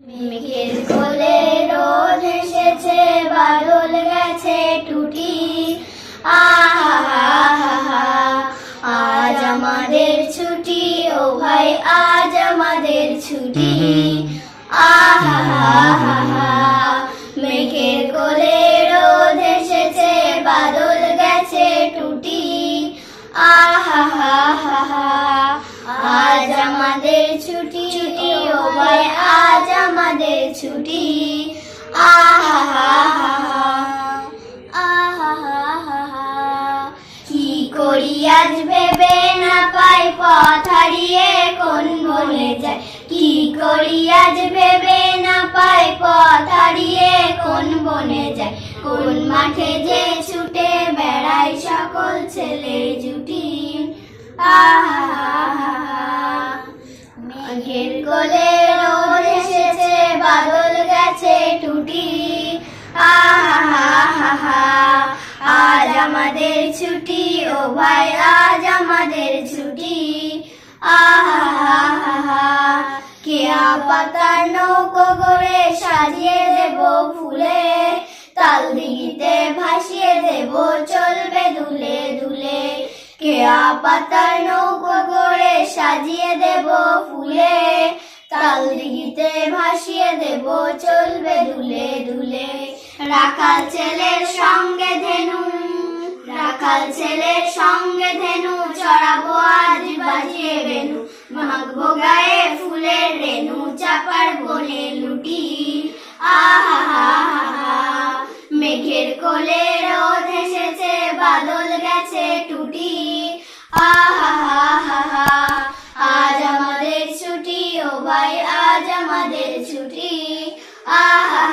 মেঘের কোলে রোদ এসেছে, বাদল গেছে টুটি। আহা আজ আমাদের ছুটি, ও ভাই আজ আমাদের ছুটি। আহা মেঘের কোলে রোদ এসেছে, বাদল গেছে টুটি। আহা আজ আমাদের ছুটি, ও ভাই আজ আমাদের ছুটি। আহা কি করি আজ ভেবে না পাই, পথ হারিয়ে কোন বনে যায়। কি করি আজ ভেবে না পাই, পথ হারিয়ে কোন বনে যায়। কোন মাঠে যে ছুটে বেড়ায় সকল ছেলে জুটি। মেঘের কোলে রোদ এসেছে, বাদল গেছে টুটি। আহা আজ আমাদের ছুটি, ও ভাই আজ আমাদের ছুটি। আহা কেয়া পাতার নৌকো গড়ে সাজিয়ে দেব ফুলে, তাল দিঘিতে ভাসিয়ে দেব চলবে দুলে দুলে। কেয়া পাতার নৌকো গড়ে সাজিয়ে দেব ফুলে, তাল দিঘিতে ভাসিয়ে দেব চলবে দুলে দুলে। রাখাল ছেলের সঙ্গে ধেনু, রাখাল ছেলের সঙ্গে ধেনু, চড়াবো আজ বাজিয়ে বেনু। মাখবো গায়ে ফুলের রেনু, চাপার বনে লুটি। আহা মেঘের কোলে রোদ এসেছে, বাদল গেছে টুটি। আহা আজ আমাদের ছুটি, ও ভাই আজ আমাদের ছুটি। আহা